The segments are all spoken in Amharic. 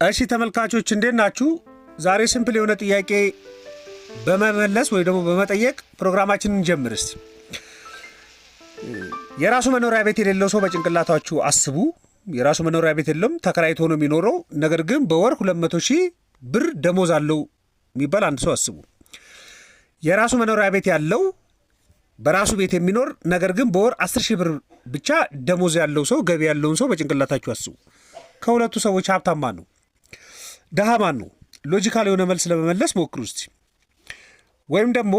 እሺ ተመልካቾች እንዴት ናችሁ? ዛሬ ሲምፕል የሆነ ጥያቄ በመመለስ ወይ ደግሞ በመጠየቅ ፕሮግራማችንን እንጀምር እስቲ። የራሱ መኖሪያ ቤት የሌለው ሰው በጭንቅላታችሁ አስቡ። የራሱ መኖሪያ ቤት የለም፣ ተከራይቶ ነው የሚኖረው። ነገር ግን በወር 200,000 ብር ደሞዝ አለው የሚባል አንድ ሰው አስቡ። የራሱ መኖሪያ ቤት ያለው በራሱ ቤት የሚኖር ነገር ግን በወር 10,000 ብር ብቻ ደሞዝ ያለው ሰው፣ ገቢ ያለውን ሰው በጭንቅላታችሁ አስቡ። ከሁለቱ ሰዎች ሀብታም ማን ነው? ደሃ ማን ነው? ሎጂካል የሆነ መልስ ለመመለስ ሞክሩ እስቲ። ወይም ደግሞ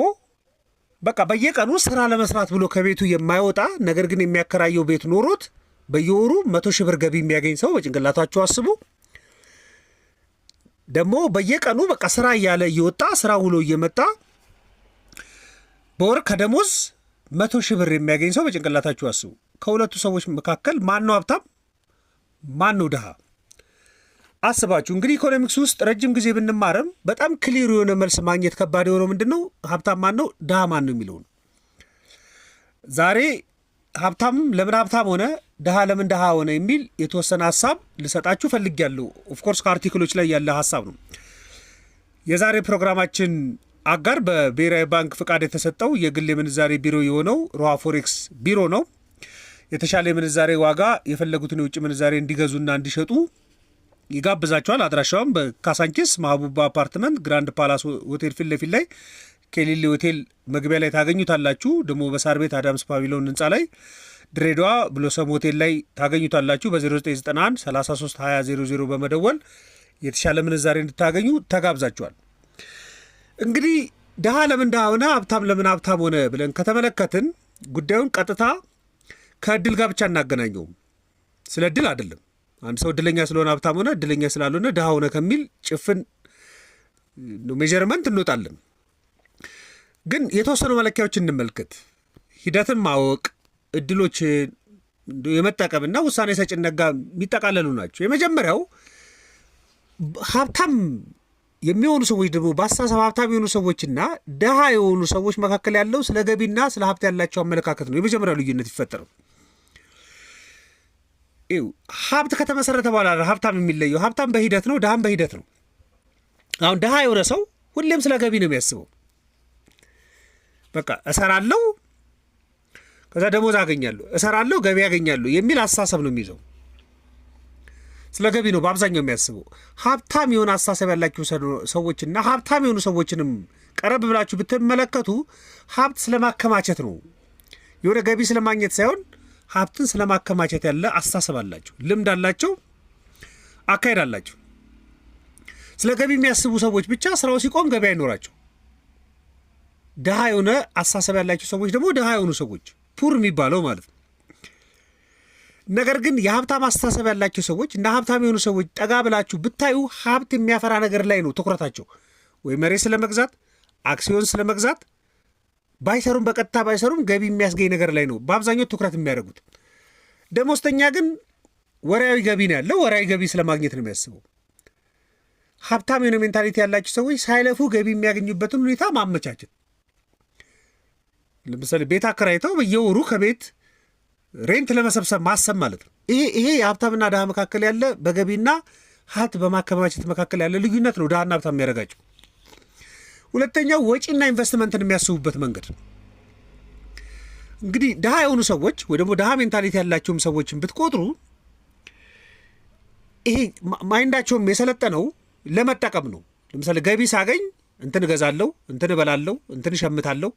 በቃ በየቀኑ ስራ ለመስራት ብሎ ከቤቱ የማይወጣ ነገር ግን የሚያከራየው ቤት ኖሮት በየወሩ 100,000 ብር ገቢ የሚያገኝ ሰው በጭንቅላታችሁ አስቡ። ደግሞ በየቀኑ በቃ ስራ እያለ እየወጣ ስራ ውሎ እየመጣ በወር ከደሞዝ 100,000 ብር የሚያገኝ ሰው በጭንቅላታችሁ አስቡ። ከሁለቱ ሰዎች መካከል ማን ነው ሀብታም? ማን ነው ድሃ? አስባችሁ እንግዲህ ኢኮኖሚክስ ውስጥ ረጅም ጊዜ ብንማርም በጣም ክሊር የሆነ መልስ ማግኘት ከባድ የሆነው ምንድነው? ሀብታም ማን ነው ድሃ ማን ነው የሚለው ነው። ዛሬ ሀብታም ለምን ሀብታም ሆነ፣ ድሃ ለምን ድሃ ሆነ የሚል የተወሰነ ሀሳብ ልሰጣችሁ ፈልጌያለሁ። ኦፍኮርስ ከአርቲክሎች ላይ ያለ ሀሳብ ነው። የዛሬ ፕሮግራማችን አጋር በብሔራዊ ባንክ ፍቃድ የተሰጠው የግል የምንዛሬ ቢሮ የሆነው ሮሃ ፎሬክስ ቢሮ ነው። የተሻለ የምንዛሬ ዋጋ የፈለጉትን የውጭ ምንዛሬ እንዲገዙና እንዲሸጡ ይጋብዛቸዋል። አድራሻውም በካሳንቺስ ማህቡባ አፓርትመንት ግራንድ ፓላስ ሆቴል ፊት ለፊት ላይ ከሌሊ ሆቴል መግቢያ ላይ ታገኙታላችሁ። ደግሞ በሳር ቤት አዳምስ ፓቪሎን ህንፃ ላይ ድሬዳዋ ብሎሰም ሆቴል ላይ ታገኙታላችሁ። በ0991 33 20 00 በመደወል የተሻለ ምንዛሬ እንድታገኙ ተጋብዛችኋል። እንግዲህ ድሃ ለምን ድሃ ሆነ፣ ሀብታም ለምን ሀብታም ሆነ ብለን ከተመለከትን ጉዳዩን ቀጥታ ከእድል ጋር ብቻ እናገናኘውም። ስለ እድል አይደለም። አንድ ሰው እድለኛ ስለሆነ ሀብታም ሆነ፣ እድለኛ ስላልሆነ ድሃ ሆነ ከሚል ጭፍን ሜጀርመንት እንወጣለን። ግን የተወሰኑ መለኪያዎች እንመልከት። ሂደትን ማወቅ፣ እድሎችን የመጠቀምና ውሳኔ ሰጭነት ጋር የሚጠቃለሉ ናቸው። የመጀመሪያው ሀብታም የሚሆኑ ሰዎች ደግሞ በአስተሳሰብ ሀብታም የሆኑ ሰዎችና ድሃ የሆኑ ሰዎች መካከል ያለው ስለ ገቢና ስለ ሀብት ያላቸው አመለካከት ነው የመጀመሪያው ልዩነት ይፈጠረው። ሀብት ከተመሰረተ በኋላ ሀብታም የሚለየው። ሀብታም በሂደት ነው፣ ድሃም በሂደት ነው። አሁን ድሃ የሆነ ሰው ሁሌም ስለ ገቢ ነው የሚያስበው። በቃ እሰራለሁ፣ ከዛ ደሞዝ አገኛለሁ፣ እሰራለሁ፣ ገቢ አገኛለሁ የሚል አስተሳሰብ ነው የሚይዘው። ስለ ገቢ ነው በአብዛኛው የሚያስበው። ሀብታም የሆነ አስተሳሰብ ያላቸው ሰዎችና ሀብታም የሆኑ ሰዎችንም ቀረብ ብላችሁ ብትመለከቱ ሀብት ስለማከማቸት ነው፣ የሆነ ገቢ ስለማግኘት ሳይሆን ሀብትን ስለማከማቸት ያለ አስተሳሰብ አላቸው፣ ልምድ አላቸው፣ አካሄድ አላቸው። ስለ ገቢ የሚያስቡ ሰዎች ብቻ ስራው ሲቆም ገቢ አይኖራቸው። ድሃ የሆነ አስተሳሰብ ያላቸው ሰዎች ደግሞ ድሃ የሆኑ ሰዎች ፑር የሚባለው ማለት ነው። ነገር ግን የሀብታም አስተሳሰብ ያላቸው ሰዎች እና ሀብታም የሆኑ ሰዎች ጠጋ ብላችሁ ብታዩ ሀብት የሚያፈራ ነገር ላይ ነው ትኩረታቸው። ወይ መሬት ስለመግዛት፣ አክሲዮን ስለመግዛት፣ ባይሰሩም በቀጥታ ባይሰሩም ገቢ የሚያስገኝ ነገር ላይ ነው በአብዛኛው ትኩረት የሚያደርጉት። ደሞዝተኛ ግን ወራዊ ገቢ ነው ያለው፣ ወራዊ ገቢ ስለማግኘት ነው የሚያስበው። ሀብታም የሆነ ሜንታሊቲ ያላቸው ሰዎች ሳይለፉ ገቢ የሚያገኙበትን ሁኔታ ማመቻቸት። ለምሳሌ ቤት አከራይተው በየወሩ ከቤት ሬንት ለመሰብሰብ ማሰብ ማለት ነው። ይሄ የሀብታምና ድሃ መካከል ያለ በገቢና ሀብት በማከማቸት መካከል ያለ ልዩነት ነው ድሃና ሀብታም የሚያደርጋቸው። ሁለተኛው ወጪና ኢንቨስትመንትን የሚያስቡበት መንገድ። እንግዲህ ድሃ የሆኑ ሰዎች ወይ ደግሞ ድሃ ሜንታሊቲ ያላቸውም ሰዎችን ብትቆጥሩ ይሄ ማይንዳቸውም የሰለጠነው ለመጠቀም ነው። ለምሳሌ ገቢ ሳገኝ እንትን እገዛለሁ፣ እንትን እበላለሁ፣ እንትን እሸምታለሁ፣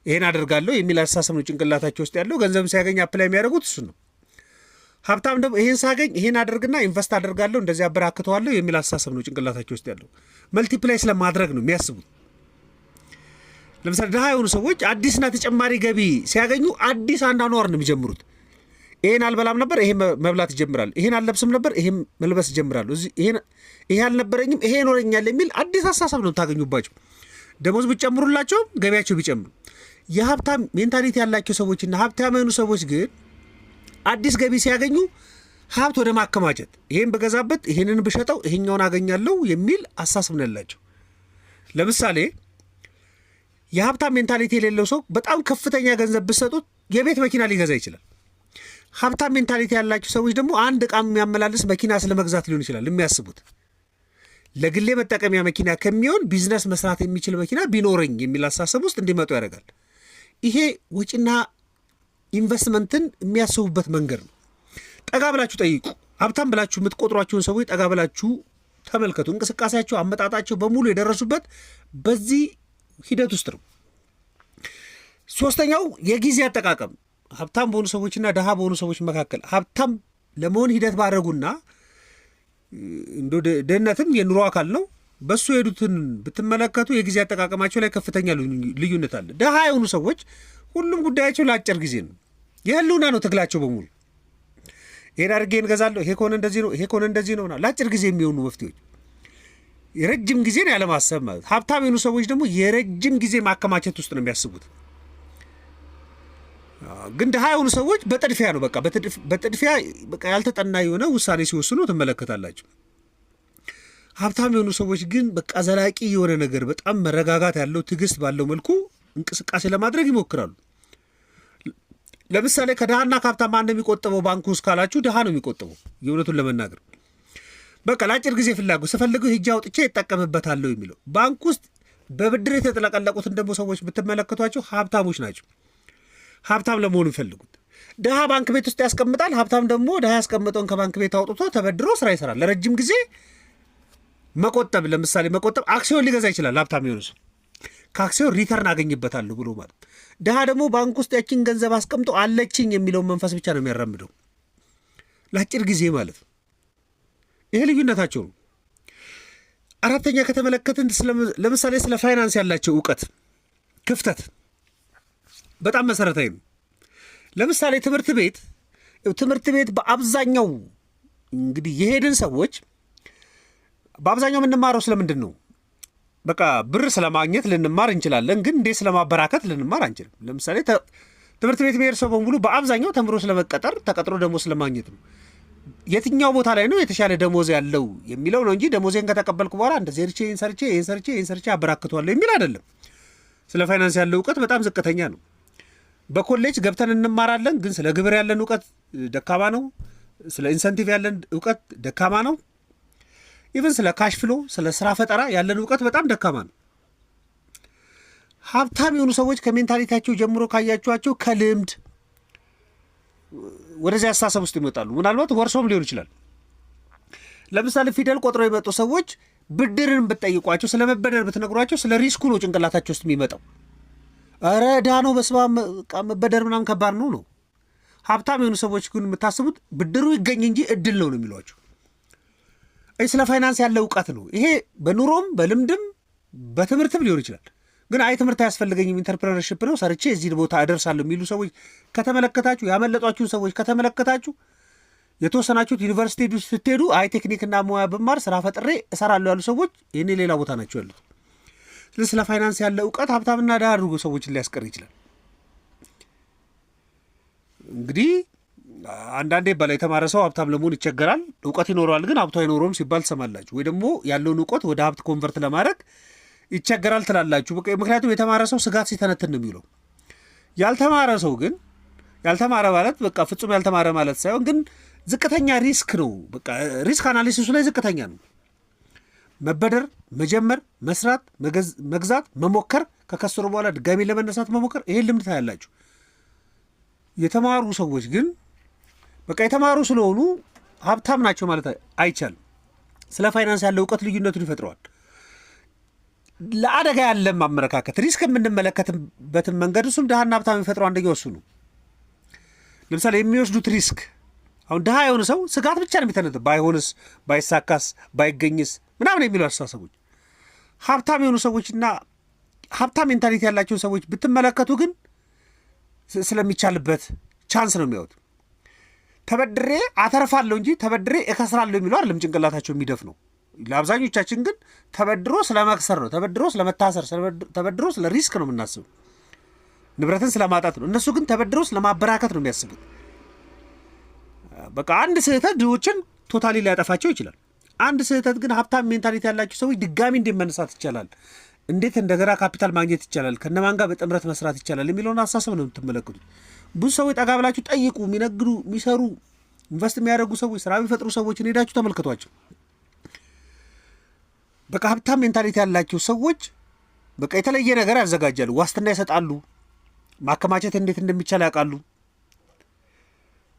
ይሄን አደርጋለሁ የሚል አስተሳሰብ ነው ጭንቅላታቸው ውስጥ ያለው። ገንዘብ ሲያገኝ አፕላይ የሚያደርጉት እሱ ነው። ሀብታም ደግሞ ይሄን ሳገኝ ይሄን አደርግና ኢንቨስት አደርጋለሁ፣ እንደዚህ አበራክተዋለሁ የሚል አስተሳሰብ ነው ጭንቅላታቸው ውስጥ ያለው። መልቲፕላይ ስለማድረግ ነው የሚያስቡት። ለምሳሌ ድሃ የሆኑ ሰዎች አዲስና ተጨማሪ ገቢ ሲያገኙ አዲስ አኗኗር ነው የሚጀምሩት። ይሄን አልበላም ነበር፣ ይሄን መብላት ይጀምራል። ይሄን አልለብስም ነበር፣ ይሄን መልበስ ይጀምራሉ። ይሄ አልነበረኝም፣ ይሄ ይኖረኛል የሚል አዲስ አስተሳሰብ ነው ታገኙባቸው። ደሞዝ ቢጨምሩላቸው ገቢያቸው ቢጨምሩ። የሀብታም ሜንታሊቲ ያላቸው ሰዎችና ሀብታም የሆኑ ሰዎች ግን አዲስ ገቢ ሲያገኙ ሀብት ወደ ማከማቸት፣ ይሄን በገዛበት ይሄንን ብሸጠው ይሄኛውን አገኛለሁ የሚል አስተሳሰብ ነው ያላቸው። ለምሳሌ የሀብታም ሜንታሊቲ የሌለው ሰው በጣም ከፍተኛ ገንዘብ ብሰጡት የቤት መኪና ሊገዛ ይችላል። ሀብታም ሜንታሊቲ ያላቸው ሰዎች ደግሞ አንድ ዕቃ የሚያመላልስ መኪና ስለመግዛት ሊሆን ይችላል የሚያስቡት። ለግሌ መጠቀሚያ መኪና ከሚሆን ቢዝነስ መስራት የሚችል መኪና ቢኖረኝ የሚል አሳሰብ ውስጥ እንዲመጡ ያደርጋል። ይሄ ወጪና ኢንቨስትመንትን የሚያስቡበት መንገድ ነው። ጠጋ ብላችሁ ጠይቁ። ሀብታም ብላችሁ የምትቆጥሯቸውን ሰዎች ጠጋ ብላችሁ ተመልከቱ። እንቅስቃሴያቸው፣ አመጣጣቸው በሙሉ የደረሱበት በዚህ ሂደት ውስጥ ነው። ሶስተኛው የጊዜ አጠቃቀም። ሀብታም በሆኑ ሰዎችና ድሃ በሆኑ ሰዎች መካከል ሀብታም ለመሆን ሂደት ባደረጉና እንደ ድህነትም የኑሮ አካል ነው በሱ የሄዱትን ብትመለከቱ የጊዜ አጠቃቀማቸው ላይ ከፍተኛ ልዩነት አለ። ድሃ የሆኑ ሰዎች ሁሉም ጉዳያቸው ለአጭር ጊዜ ነው። የህልውና ነው ትግላቸው በሙሉ። ይሄን አድርጌ እንገዛለሁ፣ ይሄ ከሆነ እንደዚህ ነው፣ ይሄ ከሆነ እንደዚህ ነው። ለአጭር ጊዜ የሚሆኑ መፍትሄዎች፣ የረጅም ጊዜን ያለማሰብ ማለት። ሀብታም የሆኑ ሰዎች ደግሞ የረጅም ጊዜ ማከማቸት ውስጥ ነው የሚያስቡት። ግን ድሃ የሆኑ ሰዎች በጥድፊያ ነው፣ በቃ በጥድፊያ በቃ ያልተጠና የሆነ ውሳኔ ሲወስኑ ትመለከታላችሁ። ሀብታም የሆኑ ሰዎች ግን በቃ ዘላቂ የሆነ ነገር፣ በጣም መረጋጋት ያለው ትዕግስት ባለው መልኩ እንቅስቃሴ ለማድረግ ይሞክራሉ። ለምሳሌ ከድሃና ከሀብታም ማን ነው የሚቆጥበው ባንክ ውስጥ ካላችሁ ድሃ ነው የሚቆጥበው። የእውነቱን ለመናገር በቃ ለአጭር ጊዜ ፍላጎት ስፈልገው ሂጅ አውጥቼ ይጠቀምበታለሁ የሚለው። ባንክ ውስጥ በብድር የተጠለቀለቁትን ደግሞ ሰዎች ብትመለከቷቸው ሀብታሞች ናቸው። ሀብታም ለመሆኑ ይፈልጉት። ድሃ ባንክ ቤት ውስጥ ያስቀምጣል። ሀብታም ደግሞ ድሃ ያስቀምጠውን ከባንክ ቤት አውጥቶ ተበድሮ ስራ ይሰራል። ለረጅም ጊዜ መቆጠብ፣ ለምሳሌ መቆጠብ፣ አክሲዮን ሊገዛ ይችላል። ሀብታም የሆነ ሰው ከአክሲዮን ሪተርን አገኝበታለሁ ብሎ ማለት። ድሃ ደግሞ ባንክ ውስጥ ያችን ገንዘብ አስቀምጦ አለችኝ የሚለውን መንፈስ ብቻ ነው የሚያራምደው ለአጭር ጊዜ ማለት ነው። ይሄ ልዩነታቸው ነው። አራተኛ ከተመለከትን ለምሳሌ ስለ ፋይናንስ ያላቸው እውቀት ክፍተት በጣም መሰረታዊ ነው። ለምሳሌ ትምህርት ቤት በአብዛኛው እንግዲህ የሄድን ሰዎች በአብዛኛው የምንማረው ስለምንድን ነው? በቃ ብር ስለማግኘት ልንማር እንችላለን፣ ግን እንዴት ስለማበራከት ልንማር አንችልም። ለምሳሌ ትምህርት ቤት የሚሄድ ሰው በሙሉ በአብዛኛው ተምሮ ስለመቀጠር፣ ተቀጥሮ ደሞዝ ስለማግኘት ነው። የትኛው ቦታ ላይ ነው የተሻለ ደሞዝ ያለው የሚለው ነው እንጂ ደሞዜን ከተቀበልኩ በኋላ እንደዚህ ይህን ሰርቼ አበራክቷለሁ የሚል አይደለም። ስለ ፋይናንስ ያለው እውቀት በጣም ዝቅተኛ ነው። በኮሌጅ ገብተን እንማራለን፣ ግን ስለ ግብር ያለን እውቀት ደካማ ነው። ስለ ኢንሰንቲቭ ያለን እውቀት ደካማ ነው። ኢቨን ስለ ካሽ ፍሎ፣ ስለ ስራ ፈጠራ ያለን እውቀት በጣም ደካማ ነው። ሀብታም የሆኑ ሰዎች ከሜንታሊቲያቸው ጀምሮ ካያችኋቸው ከልምድ ወደዚያ አስተሳሰብ ውስጥ ይመጣሉ። ምናልባት ወርሶም ሊሆን ይችላል። ለምሳሌ ፊደል ቆጥሮ የመጡ ሰዎች ብድርን ብትጠይቋቸው፣ ስለ መበደር ብትነግሯቸው ስለ ሪስኩ ነው ጭንቅላታቸው ውስጥ የሚመጣው። ኧረ ዕዳ ነው በስመ አብ መበደር ምናምን ከባድ ነው። ሀብታም የሆኑ ሰዎች ግን የምታስቡት ብድሩ ይገኝ እንጂ እድል ነው የሚሏቸው። ስለ ፋይናንስ ያለ እውቀት ነው ይሄ። በኑሮም በልምድም በትምህርትም ሊሆን ይችላል። ግን ትምህርት አያስፈልገኝም ኢንተርፕረነርሺፕ ነው ሰርቼ እዚህ ቦታ እደርሳለሁ የሚሉ ሰዎች ከተመለከታችሁ፣ ያመለጧችሁን ሰዎች ከተመለከታችሁ፣ የተወሰናችሁት ዩኒቨርሲቲ ስትሄዱ ቴክኒክና ሙያ ብማር ስራ ፈጥሬ እሰራለሁ ያሉ ሰዎች ይህኔ ሌላ ቦታ ናቸው ያሉት። ስለዚህ ስለ ፋይናንስ ያለ እውቀት ሀብታምና ድሃ አድርጎ ሰዎችን ሊያስቀር ይችላል። እንግዲህ አንዳንዴ በላይ የተማረ ሰው ሀብታም ለመሆን ይቸገራል። እውቀት ይኖረዋል ግን ሀብቱ አይኖረውም ሲባል ትሰማላችሁ። ወይ ደግሞ ያለውን እውቀት ወደ ሀብት ኮንቨርት ለማድረግ ይቸገራል ትላላችሁ። ምክንያቱም የተማረ ሰው ስጋት ሲተነትን ነው የሚለው። ያልተማረ ሰው ግን ያልተማረ ማለት በቃ ፍጹም ያልተማረ ማለት ሳይሆን ግን ዝቅተኛ ሪስክ ነው። በቃ ሪስክ አናሊሲሱ ላይ ዝቅተኛ ነው። መበደር፣ መጀመር፣ መስራት፣ መግዛት፣ መሞከር፣ ከከሰሩ በኋላ ድጋሚ ለመነሳት መሞከር፣ ይሄን ልምድ ታያላችሁ። የተማሩ ሰዎች ግን በቃ የተማሩ ስለሆኑ ሀብታም ናቸው ማለት አይቻልም። ስለ ፋይናንስ ያለው እውቀት ልዩነቱን ይፈጥረዋል። ለአደጋ ያለም አመለካከት ሪስክ የምንመለከትበትን መንገድ እሱም ድሃና ሀብታም የሚፈጥረው አንደኛው እሱ ነው። ለምሳሌ የሚወስዱት ሪስክ አሁን ድሃ የሆነ ሰው ስጋት ብቻ ነው የሚተነተው። ባይሆንስ፣ ባይሳካስ፣ ባይገኝስ ምናምን የሚሉ አስተሳሰቦች። ሀብታም የሆኑ ሰዎችና ሀብታም ሜንታሊቲ ያላቸውን ሰዎች ብትመለከቱ ግን ስለሚቻልበት ቻንስ ነው የሚያዩት። ተበድሬ አተርፋለሁ እንጂ ተበድሬ እከስራለሁ የሚለው አይደለም ጭንቅላታቸው የሚደፍ ነው። ለአብዛኞቻችን ግን ተበድሮ ስለመክሰር ነው፣ ተበድሮ ስለመታሰር፣ ተበድሮ ስለ ሪስክ ነው የምናስበው፣ ንብረትን ስለማጣት ነው። እነሱ ግን ተበድሮ ስለማበራከት ነው የሚያስቡት። በቃ አንድ ስህተት ድሆችን ቶታሊ ሊያጠፋቸው ይችላል። አንድ ስህተት ግን ሀብታም ሜንታሊቲ ያላቸው ሰዎች ድጋሚ እንዴት መነሳት ይቻላል፣ እንዴት እንደገና ካፒታል ማግኘት ይቻላል፣ ከነማን ጋር በጥምረት መስራት ይቻላል የሚለውን አሳሰብ ነው የምትመለከቱት። ብዙ ሰዎች ጠጋ ብላችሁ ጠይቁ። የሚነግዱ፣ የሚሰሩ፣ ኢንቨስት የሚያደርጉ ሰዎች፣ ስራ የሚፈጥሩ ሰዎችን ሄዳችሁ ተመልከቷቸው። በቃ ሀብታም ሜንታሊቲ ያላቸው ሰዎች በቃ የተለየ ነገር ያዘጋጃሉ፣ ዋስትና ይሰጣሉ፣ ማከማቸት እንዴት እንደሚቻል ያውቃሉ።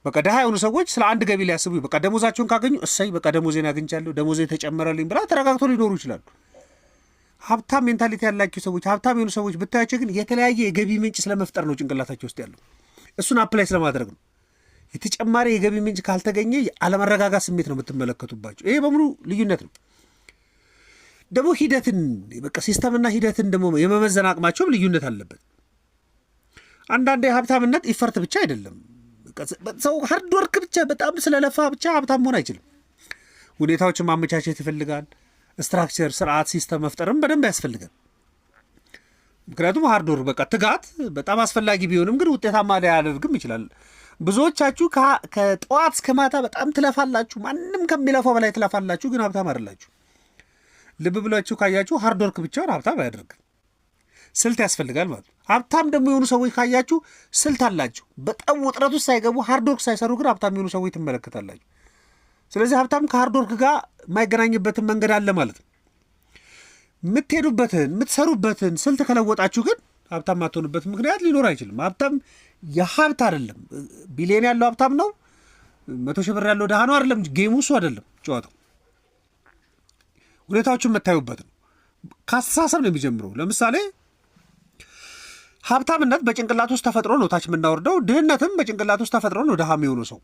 በቃ ድሃ የሆኑ ሰዎች ስለ አንድ ገቢ ሊያስቡ በቃ ደሞዛቸውን ካገኙ እሰይ በቃ ደሞዜን አግኝቻለሁ ደሞዜ ተጨመረልኝ ብላ ተረጋግቶ ሊኖሩ ይችላሉ። ሀብታም ሜንታሊቲ ያላቸው ሰዎች ሀብታም የሆኑ ሰዎች ብታያቸው ግን የተለያየ የገቢ ምንጭ ስለመፍጠር ነው ጭንቅላታቸው ውስጥ ያለው። እሱን አፕላይ ስለማድረግ ነው። የተጨማሪ የገቢ ምንጭ ካልተገኘ አለመረጋጋት ስሜት ነው የምትመለከቱባቸው። ይሄ በሙሉ ልዩነት ነው። ደግሞ ሂደትን በቃ ሲስተምና ሂደትን ደግሞ የመመዘን አቅማቸውም ልዩነት አለበት። አንዳንዴ ሀብታምነት ኢፈርት ብቻ አይደለም። ሰው ሃርድ ወርክ ብቻ በጣም ስለለፋ ብቻ ሀብታም መሆን አይችልም። ሁኔታዎችን ማመቻቸት ይፈልጋል። ስትራክቸር፣ ስርዓት፣ ሲስተም መፍጠርም በደንብ ያስፈልጋል። ምክንያቱም ሃርድ ወርክ በቃ ትጋት በጣም አስፈላጊ ቢሆንም ግን ውጤታማ ሊያደርግም ይችላል። ብዙዎቻችሁ ከጠዋት እስከ ማታ በጣም ትለፋላችሁ፣ ማንም ከሚለፋው በላይ ትለፋላችሁ፣ ግን ሀብታም አይደላችሁ። ልብ ብላችሁ ካያችሁ ሃርድ ወርክ ብቻውን ሀብታም አያደርግም። ስልት ያስፈልጋል ማለት ነው። ሀብታም ደግሞ የሆኑ ሰዎች ካያችሁ ስልት አላቸው። በጣም ውጥረት ውስጥ ሳይገቡ ሃርድ ወርክ ሳይሰሩ ግን ሀብታም የሆኑ ሰዎች ትመለከታላችሁ። ስለዚህ ሀብታም ከሃርድ ወርክ ጋር የማይገናኝበትን መንገድ አለ ማለት ነው። የምትሄዱበትን የምትሰሩበትን ስልት ከለወጣችሁ ግን ሀብታም ማትሆኑበት ምክንያት ሊኖር አይችልም። ሀብታም የሀብት አይደለም። ቢሊዮን ያለው ሀብታም ነው፣ 100 ሺህ ብር ያለው ድሃ ነው አይደለም። ጌሙ እሱ አይደለም ጨዋታው። ሁኔታዎችን የምታዩበት ነው። ከአስተሳሰብ ነው የሚጀምረው። ለምሳሌ ሀብታምነት በጭንቅላት ውስጥ ተፈጥሮ ነው ታች የምናወርደው። ድህነትም በጭንቅላት ውስጥ ተፈጥሮ ነው ድሃ የሆኑ ሰው።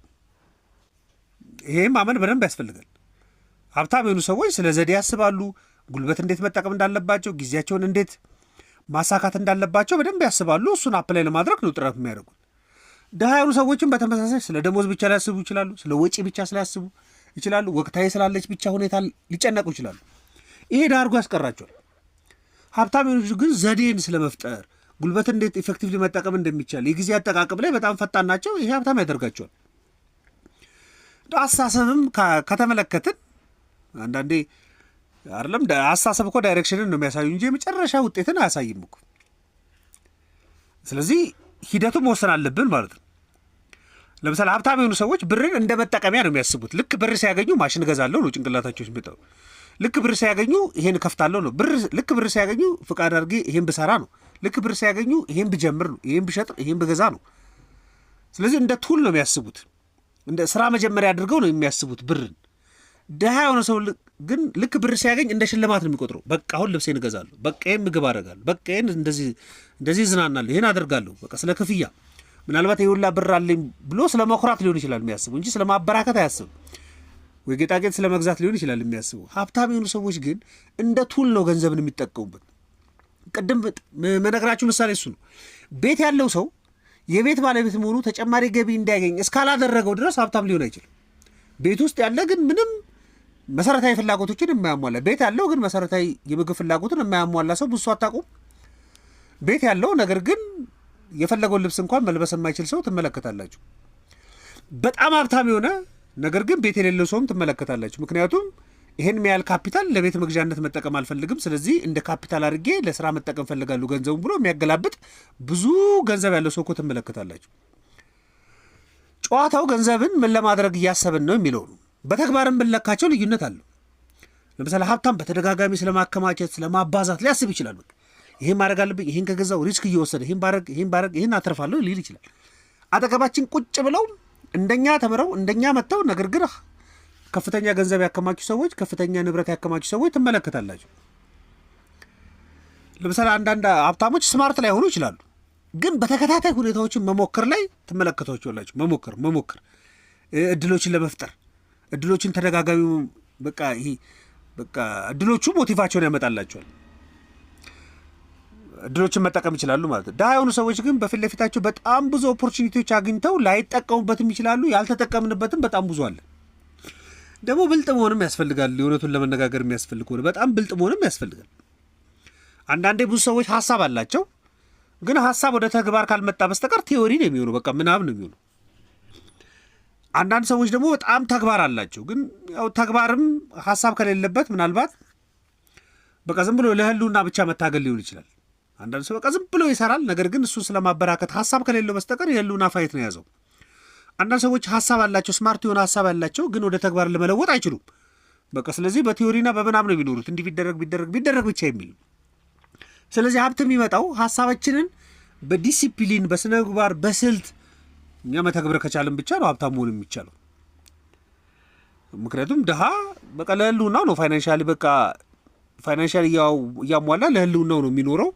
ይሄም ማመን በደንብ ያስፈልጋል። ሀብታም የሆኑ ሰዎች ስለ ዘዴ ያስባሉ። ጉልበት እንዴት መጠቀም እንዳለባቸው፣ ጊዜያቸውን እንዴት ማሳካት እንዳለባቸው በደንብ ያስባሉ። እሱን አፕላይ ለማድረግ ነው ጥረት የሚያደርጉት። ድሃ የሆኑ ሰዎችም በተመሳሳይ ስለ ደሞዝ ብቻ ሊያስቡ ይችላሉ። ስለ ወጪ ብቻ ስሊያስቡ ይችላሉ። ወቅታዊ ስላለች ብቻ ሁኔታ ሊጨነቁ ይችላሉ። ይሄ ዳርጎ ያስቀራቸዋል። ሀብታም የሆኑ ግን ዘዴን ስለመፍጠር ጉልበት እንዴት ኢፌክቲቭሊ መጠቀም እንደሚቻል የጊዜ አጠቃቀም ላይ በጣም ፈጣን ናቸው። ይሄ ሀብታም ያደርጋቸዋል። አስተሳሰብም ከተመለከትን አንዳንዴ አይደለም አስተሳሰብ እኮ ዳይሬክሽንን ነው የሚያሳዩ እንጂ የመጨረሻ ውጤትን አያሳይም እኮ። ስለዚህ ሂደቱ መወሰን አለብን ማለት ነው። ለምሳሌ ሀብታም የሆኑ ሰዎች ብርን እንደ መጠቀሚያ ነው የሚያስቡት። ልክ ብር ሲያገኙ ማሽን እገዛለሁ ነው ጭንቅላታቸው የሚመጣው። ልክ ብር ሲያገኙ ይሄን ከፍታለሁ ነው። ልክ ብር ሲያገኙ ፍቃድ አድርጌ ይሄን ብሰራ ነው። ልክ ብር ሲያገኙ ይሄን ብጀምር ነው። ይሄን ብሸጥ፣ ይሄን ብገዛ ነው። ስለዚህ እንደ ቱል ነው የሚያስቡት። እንደ ስራ መጀመሪያ አድርገው ነው የሚያስቡት ብርን። ድሃ የሆነ ሰው ግን ልክ ብር ሲያገኝ እንደ ሽልማት ነው የሚቆጥረው። በቃ አሁን ልብሴን እገዛለሁ፣ በቃ ይሄን ምግብ አደርጋለሁ፣ በቃ ይሄን እንደዚህ ዝናናለሁ፣ ይሄን አደርጋለሁ። በቃ ስለ ክፍያ ምናልባት የሁላ ብር አለኝ ብሎ ስለ መኩራት ሊሆን ይችላል የሚያስቡ እንጂ ስለ ማበራከት አያስብም። ወይ ጌጣጌጥ ስለ መግዛት ሊሆን ይችላል የሚያስቡ። ሀብታም የሆኑ ሰዎች ግን እንደ ቱል ነው ገንዘብን የሚጠቀሙበት። ቅድም መነግራችሁ ምሳሌ እሱ ነው። ቤት ያለው ሰው የቤት ባለቤት መሆኑ ተጨማሪ ገቢ እንዲያገኝ እስካላደረገው ድረስ ሀብታም ሊሆን አይችልም። ቤት ውስጥ ያለ ግን ምንም መሰረታዊ ፍላጎቶችን የማያሟላ ቤት ያለው ግን መሰረታዊ የምግብ ፍላጎትን የማያሟላ ሰው ብዙ አታውቁም። ቤት ያለው ነገር ግን የፈለገውን ልብስ እንኳን መልበስ የማይችል ሰው ትመለከታላችሁ። በጣም ሀብታም የሆነ ነገር ግን ቤት የሌለው ሰውም ትመለከታላችሁ። ምክንያቱም ይሄን የሚያህል ካፒታል ለቤት መግዣነት መጠቀም አልፈልግም፣ ስለዚህ እንደ ካፒታል አድርጌ ለስራ መጠቀም ፈልጋለሁ ገንዘቡን ብሎ የሚያገላብጥ ብዙ ገንዘብ ያለው ሰው እኮ ትመለከታላችሁ። ጨዋታው ገንዘብን ምን ለማድረግ እያሰብን ነው የሚለው ነው። በተግባርም ብንለካቸው ልዩነት አለው። ለምሳሌ ሀብታም በተደጋጋሚ ስለማከማቸት ስለማባዛት ሊያስብ ይችላል። በቃ ይሄን ማድረግ አለብኝ፣ ይሄን ከገዛው ሪስክ እየወሰደ ይሄን ባረግ ይሄን አተርፋለሁ ሊል ይችላል። አጠገባችን ቁጭ ብለው እንደኛ ተምረው እንደኛ መጥተው ነገር ግን ከፍተኛ ገንዘብ ያከማቹ ሰዎች፣ ከፍተኛ ንብረት ያከማቹ ሰዎች ትመለከታላችሁ። ለምሳሌ አንዳንድ ሀብታሞች ስማርት ላይ ሆኑ ይችላሉ፣ ግን በተከታታይ ሁኔታዎችን መሞከር ላይ ትመለከቷቸዋላችሁ። መሞከር እድሎችን ለመፍጠር እድሎችን ተደጋጋሚ በቃ እድሎቹ ሞቲቫቸውን ያመጣላቸዋል። እድሎችን መጠቀም ይችላሉ ማለት ነው። ድሃ የሆኑ ሰዎች ግን በፊት ለፊታቸው በጣም ብዙ ኦፖርቹኒቲዎች አግኝተው ላይጠቀሙበትም ይችላሉ። ያልተጠቀምንበትም በጣም ብዙ አለ። ደግሞ ብልጥ መሆንም ያስፈልጋል። የእውነቱን ለመነጋገር የሚያስፈልግ ሆነ በጣም ብልጥ መሆንም ያስፈልጋል። አንዳንዴ ብዙ ሰዎች ሀሳብ አላቸው፣ ግን ሀሳብ ወደ ተግባር ካልመጣ በስተቀር ቴዎሪ ነው የሚሆነው፣ በቃ ምናምን ነው የሚሆነው። አንዳንድ ሰዎች ደግሞ በጣም ተግባር አላቸው፣ ግን ያው ተግባርም ሀሳብ ከሌለበት ምናልባት በቃ ዝም ብሎ ለህልውና ብቻ መታገል ሊሆን ይችላል። አንዳንድ ሰው በቃ ዝም ብሎ ይሰራል፣ ነገር ግን እሱን ስለማበራከት ሀሳብ ከሌለው በስተቀር የህልውና ፋይት ነው የያዘው። አንዳንድ ሰዎች ሀሳብ አላቸው፣ ስማርት የሆነ ሀሳብ ያላቸው፣ ግን ወደ ተግባር ለመለወጥ አይችሉም። በቃ ስለዚህ በቲዮሪና በምናምን ነው የሚኖሩት እንዲህ ቢደረግ ብቻ የሚል። ስለዚህ ሀብት የሚመጣው ሀሳባችንን በዲሲፕሊን በስነ ምግባር በስልት እኛ መተግበር ከቻልን ብቻ ነው ሀብታም መሆን የሚቻለው። ምክንያቱም ድሃ በቃ ለህልውናው ነው ፋይናንሻሊ እያሟላ ለህልውናው ነው የሚኖረው።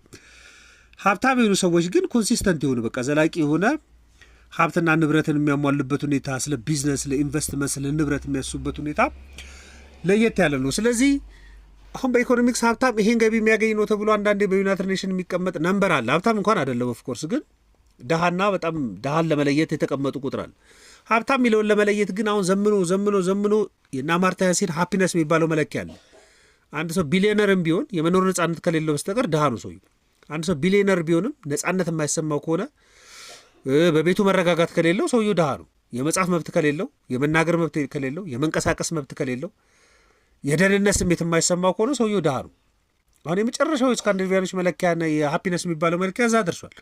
ሀብታም የሆኑ ሰዎች ግን ኮንሲስተንት የሆነ በቃ ዘላቂ የሆነ ሀብትና ንብረትን የሚያሟልበት ሁኔታ፣ ስለ ቢዝነስ፣ ስለ ኢንቨስትመንት፣ ስለ ንብረት የሚያስቡበት ሁኔታ ለየት ያለ ነው። ስለዚህ አሁን በኢኮኖሚክስ ሀብታም ይሄን ገቢ የሚያገኝ ነው ተብሎ አንዳንዴ በዩናይትድ ኔሽን የሚቀመጥ ነንበር አለ። ሀብታም እንኳን አይደለም ኦፍኮርስ፣ ግን ድሃና በጣም ድሃን ለመለየት የተቀመጡ ቁጥር አለ። ሀብታም የሚለውን ለመለየት ግን አሁን ዘምኖ የእነ አማርታ ያሲን ሃፒነስ የሚባለው መለኪያ አለ። አንድ ሰው ቢሊዮነርም ቢሆን የመኖር ነጻነት ከሌለው በስተቀር ድሃ ነው ሰውዬው። አንድ ሰው ቢሊዮነር ቢሆንም ነጻነት የማይሰማው ከሆነ በቤቱ መረጋጋት ከሌለው ሰውዬው ድሃ ነው። የመጻፍ መብት ከሌለው፣ የመናገር መብት ከሌለው፣ የመንቀሳቀስ መብት ከሌለው፣ የደህንነት ስሜት የማይሰማው ከሆነ ሰውዬው ድሃ ነው። አሁን የመጨረሻው ስካንዲኔቪያኖች መለኪያና የሃፒነስ የሚባለው መለኪያ እዛ ደርሷል።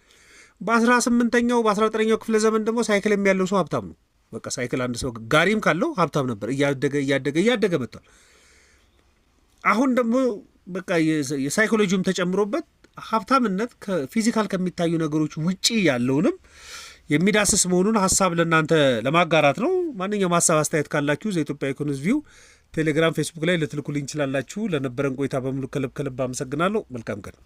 በ18ኛው በ19ኛው ክፍለ ዘመን ደግሞ ሳይክልም ያለው ሰው ሀብታም ነው። በቃ ሳይክል አንድ ሰው ጋሪም ካለው ሀብታም ነበር። እያደገ መጥቷል። አሁን ደግሞ በቃ የሳይኮሎጂውም ተጨምሮበት ሀብታምነት ከፊዚካል ከሚታዩ ነገሮች ውጪ ያለውንም የሚዳስስ መሆኑን ሀሳብ ለእናንተ ለማጋራት ነው። ማንኛውም ሀሳብ አስተያየት ካላችሁ ዘኢትዮጵያ ኢኮኖሚክስ ቪው ቴሌግራም፣ ፌስቡክ ላይ ልትልኩልኝ ይችላላችሁ። ለነበረን ቆይታ በሙሉ ከልብ አመሰግናለሁ። መልካም ቀን።